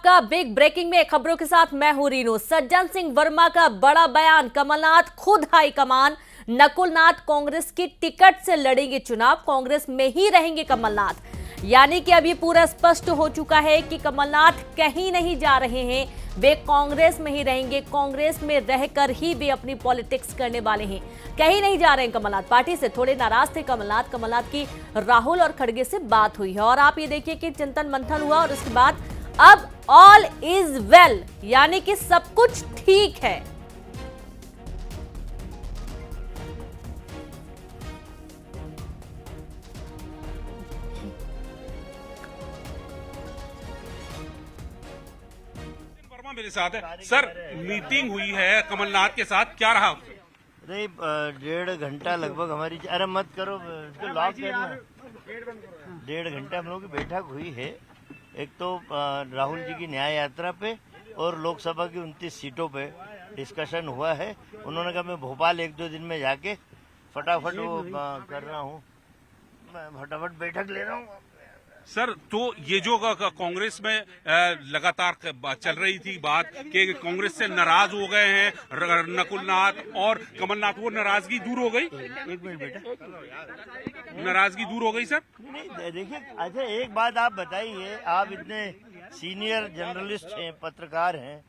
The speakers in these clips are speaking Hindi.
आपका बिग ब्रेकिंग में खबरों के साथ मैं हूं रीनू। सज्जन सिंह वर्मा का बड़ा बयान, कमलनाथ खुद हाईकमान, नकुल नाथ कांग्रेस की टिकट से लड़ेंगे चुनाव, कांग्रेस में ही रहेंगे कमलनाथ। यानी कि अब ये पूरा स्पष्ट हो चुका है कि कमलनाथ कहीं नहीं जा रहे हैं, वे कांग्रेस में ही रहेंगे, कांग्रेस में रहकर ही वे अपनी पॉलिटिक्स करने वाले हैं, कहीं नहीं जा रहे हैं कमलनाथ। पार्टी से थोड़े नाराज थे कमलनाथ की राहुल और खड़गे से बात हुई है और आप ये देखिए कि चिंतन मंथन हुआ और उसके बाद अब ऑल इज वेल, यानी कि सब कुछ ठीक है। वर्मा मेरे साथ है। सर, मीटिंग हुई है कमलनाथ के साथ, क्या रहा? नहीं, 1.5 घंटा लगभग हमारी, अरे मत करो इसको लॉक करना। 1.5 घंटा हम लोगों की बैठक हुई है। एक तो राहुल जी की न्याय यात्रा पे और लोकसभा की 29 सीटों पे डिस्कशन हुआ है। उन्होंने कहा मैं भोपाल 1-2 दिन में जाके फटाफट वो कर रहा हूँ, मैं फटाफट बैठक ले रहा हूँ। सर, तो ये जो कांग्रेस में लगातार चल रही थी बात कि कांग्रेस से नाराज हो गए हैं नकुल नाथ और कमलनाथ, वो नाराजगी दूर हो गई? एक मिनट बेटा, नाराजगी दूर हो गई सर? नहीं देखिए, अच्छा एक बात आप बताइए, आप इतने सीनियर जर्नलिस्ट हैं, पत्रकार हैं,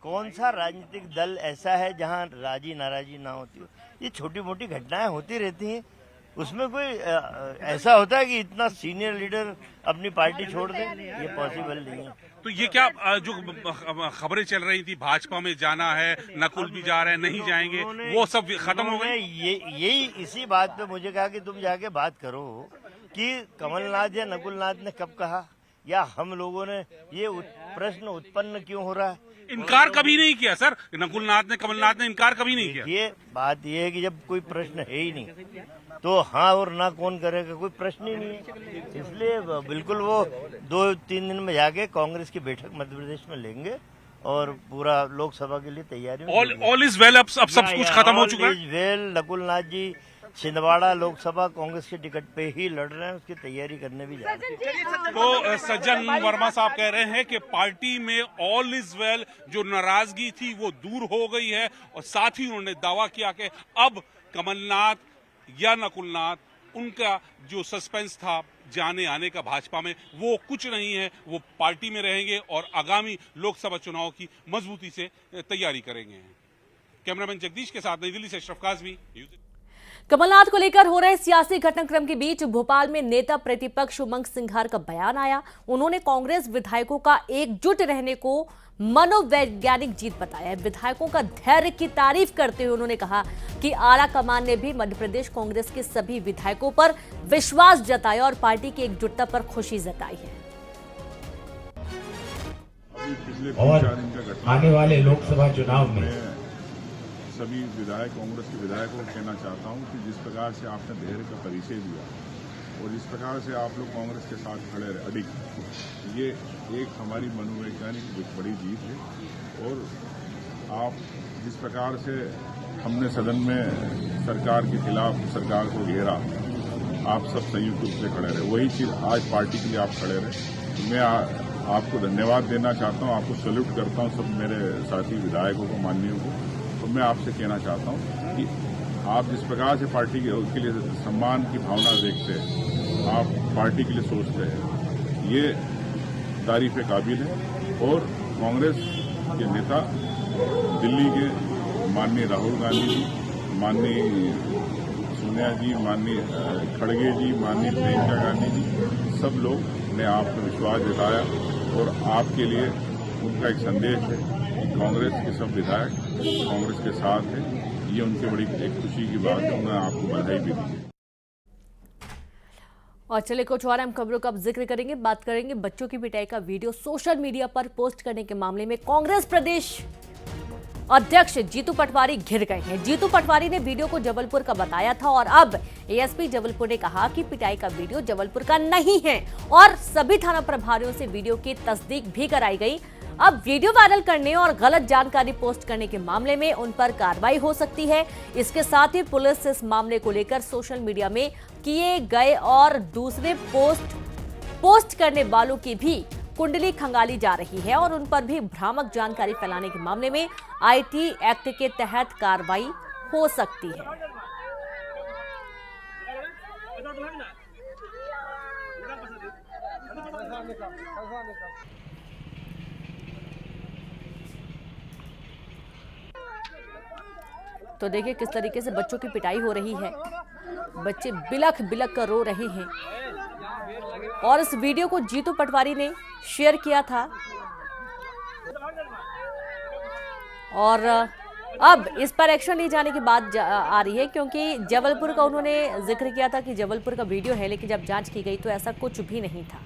कौन सा राजनीतिक दल ऐसा है जहां राजी नाराजी ना होती हो? ये छोटी मोटी घटनाएं होती रहती हैं, उसमें कोई ऐसा होता है कि इतना सीनियर लीडर अपनी पार्टी छोड़ दे? ये पॉसिबल नहीं है। तो ये क्या जो खबरें चल रही थी भाजपा में जाना है, नकुल भी जा रहे हैं, नहीं जाएंगे, वो सब खत्म हो गए? यही इसी बात पे मुझे कहा कि तुम जाके बात करो कि कमलनाथ या नकुल नाथ ने कब कहा, या हम लोगों ने ये प्रश्न उत्पन्न क्यों हो रहा है? इनकार कभी नहीं किया सर, नकुल नाथ ने, कमलनाथ ने इनकार कभी नहीं किया। ये बात ये है कि जब कोई प्रश्न है ही नहीं तो हाँ और ना कौन करेगा, कोई प्रश्न ही नहीं है। इसलिए बिल्कुल वो 2-3 दिन में जाके कांग्रेस की बैठक मध्य प्रदेश में लेंगे और पूरा लोकसभा के लिए तैयारी। ऑल इज वेल, अब सब कुछ खत्म हो चुका है। All is well, Nakul Nath ji Chhindwara Lok Sabha Congress की टिकट पे ही लड़ रहे हैं, उसकी तैयारी करने भी जा रहे हैं। तो सज्जन वर्मा साहब कह रहे हैं कि पार्टी में ऑल इज वेल, जो नाराजगी थी वो दूर हो गई है और साथ ही उन्होंने दावा किया कि अब कमलनाथ या नकुलनाथ, उनका जो सस्पेंस था जाने आने का भाजपा में, वो कुछ नहीं है, वो पार्टी में रहेंगे और आगामी लोकसभा चुनाव की मजबूती से तैयारी करेंगे। कैमरामैन जगदीश के साथ नई दिल्ली से अशरफ काजमी। कमलनाथ को लेकर हो रहे सियासी घटनाक्रम के बीच भोपाल में नेता प्रतिपक्ष उमंग सिंघार का बयान आया। उन्होंने कांग्रेस विधायकों का एकजुट रहने को मनोवैज्ञानिक जीत बताया। विधायकों का धैर्य की तारीफ करते हुए उन्होंने कहा कि आला कमान ने भी मध्य प्रदेश कांग्रेस के सभी विधायकों पर विश्वास जताया और पार्टी की एकजुटता पर खुशी जताई है। और आने वाले लोकसभा चुनाव में सभी विधायक, कांग्रेस के विधायकों को कहना चाहता हूं कि जिस प्रकार से आपने धैर्य का परिचय दिया और जिस प्रकार से आप लोग कांग्रेस के साथ खड़े रहे अडिग, ये एक हमारी मनोवैज्ञानिक एक बड़ी जीत है। और आप जिस प्रकार से हमने सदन में सरकार के खिलाफ सरकार को घेरा, आप सब संयुक्त रूप से खड़े रहे, वही चीज आज पार्टी के लिए आप खड़े रहे। मैं आपको धन्यवाद देना चाहता हूं, आपको सैल्यूट करता हूं, सब मेरे साथी विधायकों को, माननीयों को। तो मैं आपसे कहना चाहता हूं कि आप जिस प्रकार से पार्टी के लिए सम्मान की भावना देखते हैं, आप पार्टी के लिए सोचते हैं, ये तारीफ काबिल है। और कांग्रेस के नेता दिल्ली के माननीय राहुल गांधी जी, माननीय सोनिया जी, माननीय खड़गे जी, माननीय प्रियंका गांधी जी, सब लोग ने आप पर विश्वास जताया और आपके लिए उनका एक संदेश है कि कांग्रेस के सब विधायक कांग्रेस के साथ हैं। ये उनके बड़ी एक खुशी की बात है, उन्होंने आपको बधाई भी दी। और चले कुछ और अहम खबरों का अब जिक्र करेंगे। बात करेंगे बच्चों की पिटाई का वीडियो सोशल मीडिया पर पोस्ट करने के मामले में कांग्रेस प्रदेश अध्यक्ष जीतू पटवारी घिर गए हैं। जीतू पटवारी ने वीडियो को जबलपुर का बताया था और अब एएसपी जबलपुर ने कहा कि पिटाई का वीडियो जबलपुर का नहीं है और सभी थाना प्रभारियों से वीडियो की तस्दीक भी कराई गई। अब वीडियो वायरल करने और गलत जानकारी पोस्ट करने के मामले में उन पर कार्रवाई हो सकती है। इसके साथ ही पुलिस इस मामले को लेकर सोशल मीडिया में किए गए और दूसरे पोस्ट करने वालों की भी कुंडली खंगाली जा रही है और उन पर भी भ्रामक जानकारी फैलाने के मामले में आईटी एक्ट के तहत कार्रवाई हो सकती है। तो देखिए किस तरीके से बच्चों की पिटाई हो रही है, बच्चे बिलख बिलख कर रो रहे हैं और इस वीडियो को जीतू पटवारी ने शेयर किया था। और अब इस पर एक्शन लिए जाने की बात आ रही है, क्योंकि जबलपुर का उन्होंने जिक्र किया था कि जबलपुर का वीडियो है, लेकिन जब जांच की गई तो ऐसा कुछ भी नहीं था।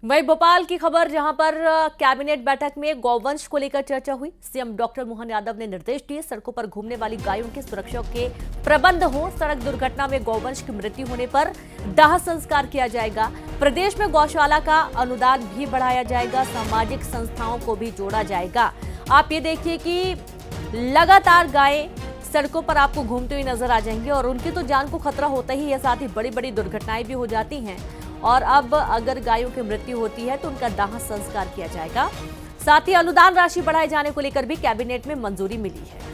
वहीं भोपाल की खबर, जहां पर कैबिनेट बैठक में गौवंश को लेकर चर्चा हुई। सीएम डॉक्टर मोहन यादव ने निर्देश दिए, सड़कों पर घूमने वाली गायों की सुरक्षा के प्रबंध हो। सड़क दुर्घटना में गौवंश की मृत्यु होने पर दाह संस्कार किया जाएगा। प्रदेश में गौशाला का अनुदान भी बढ़ाया जाएगा। सामाजिक संस्थाओं को भी जोड़ा जाएगा। आप ये देखिए कि लगातार गायें सड़कों पर आपको घूमती हुई नजर आ जाएंगी और उनकी तो जान को खतरा होता ही है, साथ ही बड़ी बड़ी दुर्घटनाएं भी हो जाती हैं। और अब अगर गायों की मृत्यु होती है तो उनका दाह संस्कार किया जाएगा। साथ ही अनुदान राशि बढ़ाए जाने को लेकर भी कैबिनेट में मंजूरी मिली है।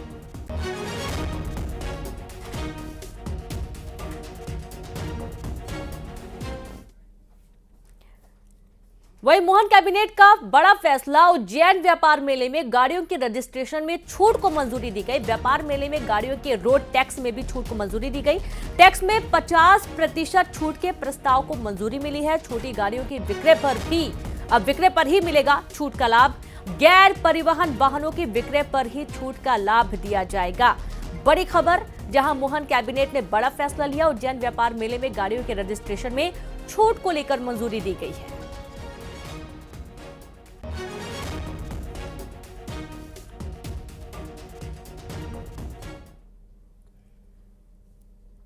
वहीं मोहन कैबिनेट का बड़ा फैसला, उज्जैन व्यापार मेले में गाड़ियों के रजिस्ट्रेशन में छूट को मंजूरी दी गई। व्यापार मेले में गाड़ियों के रोड टैक्स में भी छूट को मंजूरी दी गई। टैक्स में 50% छूट के प्रस्ताव को मंजूरी मिली है। छोटी गाड़ियों की विक्रय पर ही मिलेगा छूट का लाभ। गैर परिवहन वाहनों की विक्रय पर ही छूट का लाभ दिया जाएगा। बड़ी खबर, जहां मोहन कैबिनेट ने बड़ा फैसला लिया। उज्जैन व्यापार मेले में गाड़ियों के रजिस्ट्रेशन में छूट को लेकर मंजूरी दी गई है।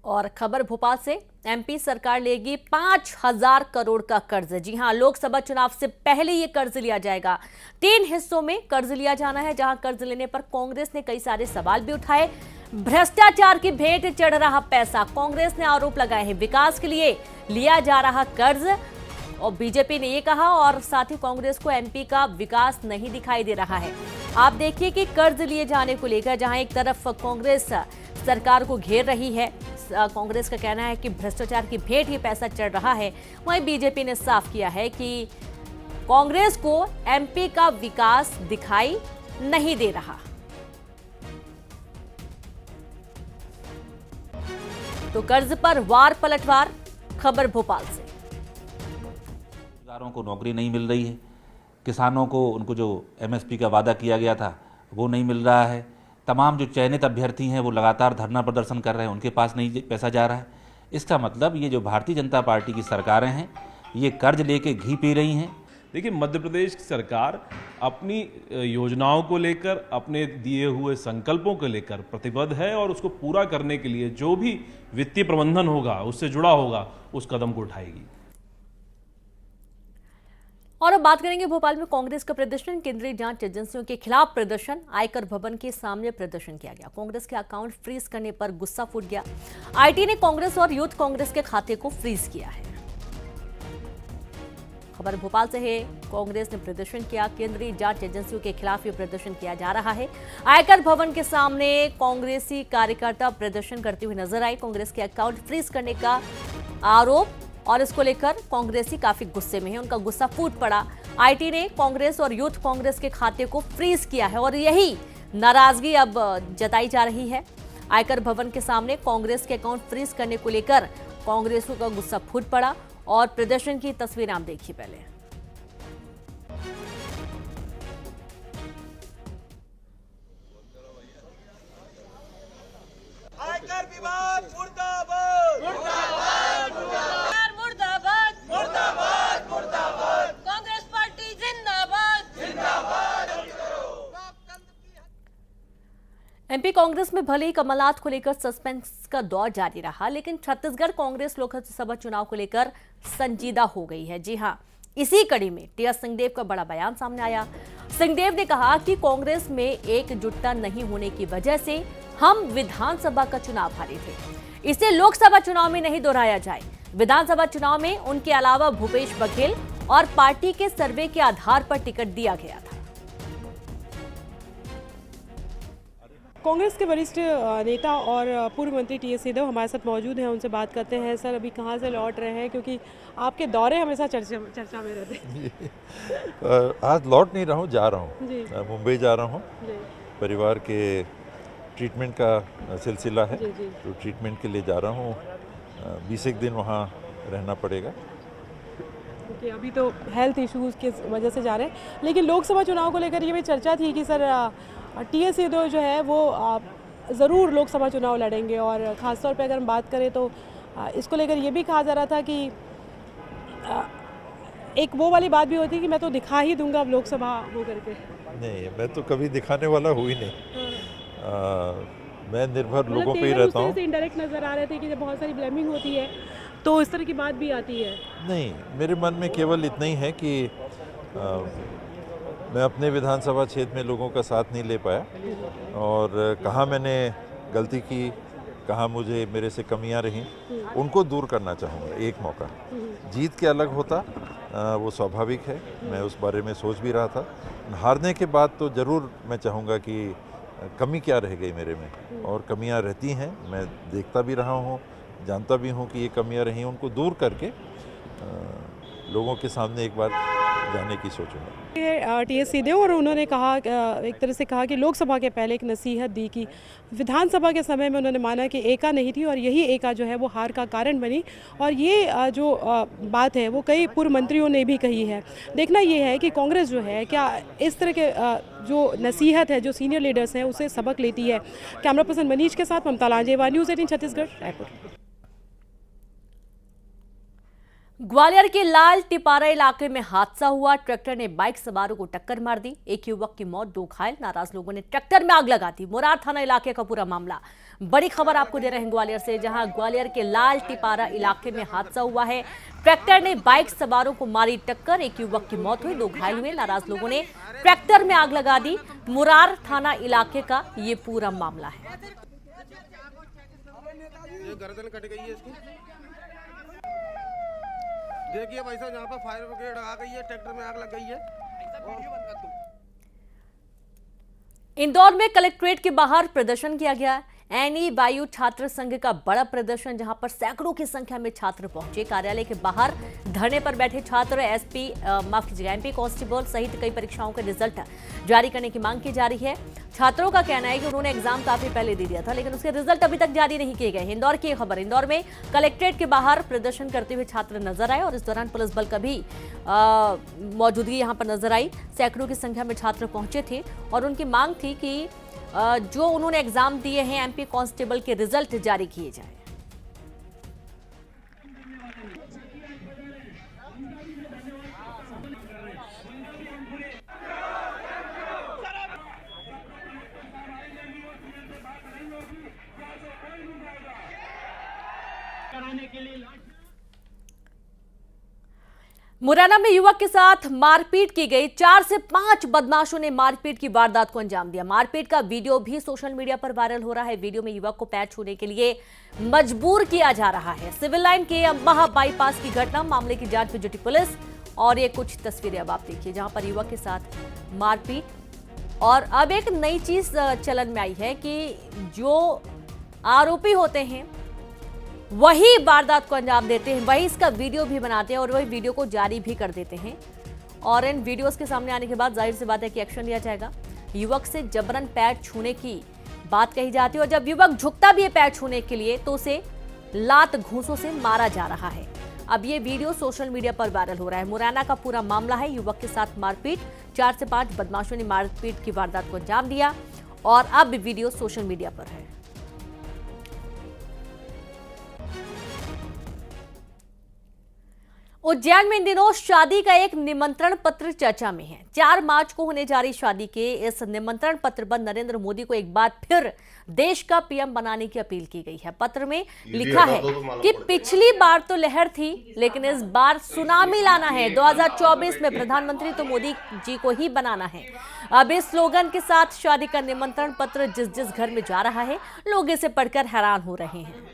और खबर भोपाल से, एमपी सरकार लेगी 5000 करोड़ का कर्ज। जी हां, लोकसभा चुनाव से पहले ये कर्ज लिया जाएगा। 3 हिस्सों में कर्ज लिया जाना है, जहां कर्ज लेने पर कांग्रेस ने कई सारे सवाल भी उठाए। भ्रष्टाचार की भेंट चढ़ रहा पैसा, कांग्रेस ने आरोप लगाए हैं। विकास के लिए लिया जा रहा कर्ज, और बीजेपी ने ये कहा। और साथ ही कांग्रेस को एमपी का विकास नहीं दिखाई दे रहा है। आप देखिए कि कर्ज लिए जाने को लेकर जहां एक तरफ कांग्रेस सरकार को घेर रही है, कांग्रेस का कहना है कि भ्रष्टाचार की भेंट ही पैसा चढ़ रहा है, वहीं बीजेपी ने साफ किया है कि कांग्रेस को एमपी का विकास दिखाई नहीं दे रहा। तो कर्ज पर वार पलटवार, खबर भोपाल से। बेरोजगारों को नौकरी नहीं मिल रही है, किसानों को उनको जो एमएसपी का वादा किया गया था वो नहीं मिल रहा है। तमाम जो चयनित अभ्यर्थी हैं वो लगातार धरना प्रदर्शन कर रहे हैं, उनके पास नहीं पैसा जा रहा है। इसका मतलब ये जो भारतीय जनता पार्टी की सरकारें हैं ये कर्ज लेके घी पी रही हैं। देखिए, मध्य प्रदेश की सरकार अपनी योजनाओं को लेकर, अपने दिए हुए संकल्पों को लेकर प्रतिबद्ध है और उसको पूरा करने के लिए जो भी वित्तीय प्रबंधन होगा, उससे जुड़ा होगा, उस कदम को उठाएगी। और अब बात करेंगे भोपाल में कांग्रेस का प्रदर्शन। केंद्रीय जांच एजेंसियों के खिलाफ प्रदर्शन, आयकर भवन के सामने प्रदर्शन किया गया। कांग्रेस के अकाउंट फ्रीज करने पर गुस्सा फूट गया। आईटी ने कांग्रेस और यूथ कांग्रेस के खाते को फ्रीज किया है। खबर भोपाल से है, कांग्रेस ने प्रदर्शन किया। केंद्रीय जांच एजेंसियों के खिलाफ ये प्रदर्शन किया जा रहा है। आयकर भवन के सामने कांग्रेसी कार्यकर्ता प्रदर्शन करते हुए नजर आए। कांग्रेस के अकाउंट फ्रीज करने का आरोप, और इसको लेकर कांग्रेसी काफी गुस्से में है, उनका गुस्सा फूट पड़ा। आईटी ने कांग्रेस और यूथ कांग्रेस के खाते को फ्रीज किया है और यही नाराजगी अब जताई जा रही है। आयकर भवन के सामने कांग्रेस के अकाउंट फ्रीज करने को लेकर कांग्रेसियों का गुस्सा फूट पड़ा और प्रदर्शन की तस्वीरें आप देखिए पहले। आयकर विभाग मुर्दाबाद, मुर्दाबाद, मुर्दाबाद, मुर्दाबाद, मुर्दाबाद, मुर्दाबाद, कांग्रेस पार्टी जिंदाबाद, जिंदाबाद। एमपी कांग्रेस में भले ही कमलनाथ को लेकर सस्पेंस का दौर जारी रहा, लेकिन छत्तीसगढ़ कांग्रेस लोकसभा चुनाव को लेकर संजीदा हो गई है। जी हां, इसी कड़ी में टीएस सिंहदेव का बड़ा बयान सामने आया। सिंहदेव ने कहा कि कांग्रेस में एकजुटता नहीं होने की वजह से हम विधानसभा का चुनाव हारे थे, इसे लोकसभा चुनाव में नहीं दोहराया जाए। विधानसभा चुनाव में उनके अलावा भूपेश बघेल और पार्टी के सर्वे के आधार पर टिकट दिया गया था। कांग्रेस के वरिष्ठ नेता और पूर्व मंत्री टीएस सिंहदेव हमारे साथ मौजूद हैं, उनसे बात करते हैं। सर, अभी कहाँ से लौट रहे हैं, क्योंकि आपके दौरे हमेशा चर्चा में रहते हैं। आज लौट नहीं रहा हूँ, जा रहा हूँ, जी। मुंबई जा रहा हूँ। परिवार के ट्रीटमेंट का सिलसिला है, तो ट्रीटमेंट के लिए जा रहा हूँ। 20 एक दिन वहाँ रहना पड़ेगा। क्योंकि अभी तो हेल्थ इश्यूज की वजह से जा रहे हैं, लेकिन लोकसभा चुनाव को लेकर ये भी चर्चा थी कि सर टीएस सिंहदेव जो है वो ज़रूर लोकसभा चुनाव लड़ेंगे, और ख़ासतौर पे अगर हम बात करें तो इसको लेकर ये भी कहा जा रहा था कि एक वो वाली बात भी होती है कि मैं तो दिखा ही दूंगा अब लोकसभा वो करके। नहीं, मैं तो कभी दिखाने वाला हूँ ही नहीं। मैं निर्भर लोगों पे ही रहता हूँ। इनडायरेक्ट नज़र आ रहे थे कि जब बहुत सारी ब्लेमिंग होती है तो इस तरह की बात भी आती है। नहीं, मेरे मन में केवल इतना ही है कि मैं अपने विधानसभा क्षेत्र में लोगों का साथ नहीं ले पाया, और कहाँ मैंने गलती की, कहाँ मुझे मेरे से कमियां रहीं, उनको दूर करना चाहूँगा। एक मौका जीत के अलग होता, वो स्वाभाविक है, मैं उस बारे में सोच भी रहा था। हारने के बाद तो ज़रूर मैं चाहूँगा कि कमी क्या रह गई मेरे में, और कमियां रहती हैं, मैं देखता भी रहा हूँ, जानता भी हूँ कि ये कमियां रही, उनको दूर करके लोगों के सामने एक बार जाने की सोचूंगा। टीएस सिंहदेव, और उन्होंने कहा, एक तरह से कहा कि लोकसभा के पहले एक नसीहत दी कि विधानसभा के समय में उन्होंने माना कि एका नहीं थी, और यही एका जो है वो हार का कारण बनी। और ये जो बात है वो कई पूर्व मंत्रियों ने भी कही है। देखना ये है कि कांग्रेस जो है क्या इस तरह के जो नसीहत है जो सीनियर लीडर्स हैं उसे सबक लेती है। कैमरा पर्सन मनीष के साथ ममता लांजेवाला, न्यूज़ 18 छत्तीसगढ़, रायपुर। ग्वालियर के लाल टिपारा इलाके में हादसा हुआ। ट्रैक्टर ने बाइक सवारों को टक्कर मार दी। एक युवक की मौत, 2 घायल। नाराज लोगों ने ट्रैक्टर में आग लगा दी। मुरार थाना इलाके का पूरा मामला। बड़ी खबर आपको दे रहे हैं ग्वालियर से, जहां ग्वालियर के लाल टिपारा इलाके में हादसा हुआ है। ट्रैक्टर ने बाइक सवारों को मारी टक्कर। एक युवक की मौत हुई, 2 घायल हुए। नाराज लोगों ने ट्रैक्टर में आग लगा दी। मुरार थाना इलाके का ये पूरा मामला है। गर्दन कट गई है इसकी। देखिए भाई साहब, यहाँ पर फायर ब्रिगेड आ गई है, ट्रैक्टर में आग लग गई है। इंदौर में कलेक्ट्रेट के बाहर प्रदर्शन किया गया। एनई वायु छात्र संघ का बड़ा प्रदर्शन, जहां पर सैकड़ों की संख्या में छात्र पहुंचे। कार्यालय के बाहर धरने पर बैठे छात्र एमपी कांस्टेबल सहित कई परीक्षाओं के रिजल्ट जारी करने की मांग की जा रही है। छात्रों का कहना है कि उन्होंने एग्जाम काफी पहले दे दिया था, लेकिन उसके रिजल्ट अभी तक जारी नहीं किए गए। इंदौर की खबर। इंदौर में कलेक्ट्रेट के बाहर प्रदर्शन करते हुए छात्र नजर आए, और इस दौरान पुलिस बल का भी मौजूदगी यहां पर नजर आई। सैकड़ों की संख्या में छात्र पहुंचे थे, और उनकी मांग थी कि जो उन्होंने एग्जाम दिए हैं एमपी कांस्टेबल के रिजल्ट जारी किए जाए। मुरैना में युवक के साथ मारपीट की गई। 4 से 5 बदमाशों ने मारपीट की वारदात को अंजाम दिया। मारपीट का वीडियो भी सोशल मीडिया पर वायरल हो रहा है। वीडियो में युवक को पैर छूने के लिए मजबूर किया जा रहा है। सिविल लाइन के अंबाह बाईपास की घटना, मामले की जांच में जुटी पुलिस। और ये कुछ तस्वीरें अब आप देखिए, जहां पर युवक के साथ मारपीट। और अब एक नई चीज चलन में आई है कि जो आरोपी होते हैं वही वारदात को अंजाम देते हैं, वही इसका वीडियो भी बनाते हैं, और वही वीडियो को जारी भी कर देते हैं। और इन वीडियोस के सामने आने के बाद जाहिर सी बात है कि एक्शन लिया जाएगा। युवक से जबरन पैर छूने की बात कही जाती है, और जब युवक झुकता भी है पैर छूने के लिए तो उसे लात घूंसों से मारा जा रहा है। अब ये वीडियो सोशल मीडिया पर वायरल हो रहा है। मुरैना का पूरा मामला है। युवक के साथ मारपीट, 4 से 5 बदमाशों ने मारपीट की वारदात को अंजाम दिया, और अब वीडियो सोशल मीडिया पर है। उज्जैन में इन दिनों शादी का एक निमंत्रण पत्र चर्चा में है। 4 मार्च को होने जा रही शादी के इस निमंत्रण पत्र पर नरेंद्र मोदी को एक बार फिर देश का पीएम बनाने की अपील की गई है। पत्र में लिखा है कि पिछली बार तो लहर थी, लेकिन इस बार सुनामी लाना है। 2024 में प्रधानमंत्री तो मोदी जी को ही बनाना है। अब इस स्लोगन के साथ शादी का निमंत्रण पत्र जिस जिस घर में जा रहा है, लोग इसे पढ़कर हैरान हो रहे हैं।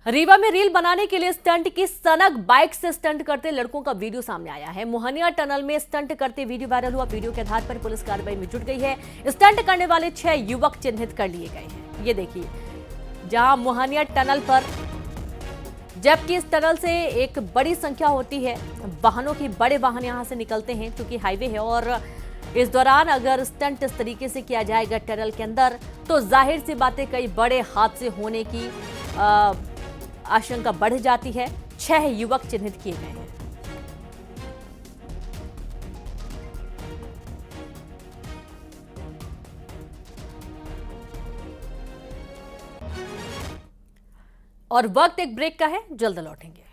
रीवा में रील बनाने के लिए स्टंट की सनक बाइक से स्टंट करते लड़कों का वीडियो सामने आया है। मोहनिया टनल में स्टंट करते वीडियो वायरल हुआ। वीडियो के आधार पर पुलिस कार्रवाई में जुट गई है। स्टंट करने वाले 6 युवक चिन्हित कर लिए गए हैं। ये देखिए, जहां मोहनिया टनल पर, जबकि इस टनल से एक बड़ी संख्या होती है वाहनों की, बड़े वाहन यहां से निकलते हैं क्योंकि हाईवे है। और इस दौरान अगर स्टंट इस तरीके से किया जाएगा टनल के अंदर, तो जाहिर सी बातें कई बड़े हादसे होने की आशंका बढ़ जाती है। 6 युवक चिन्हित किए गए हैं। और वक्त एक ब्रेक का है, जल्द लौटेंगे।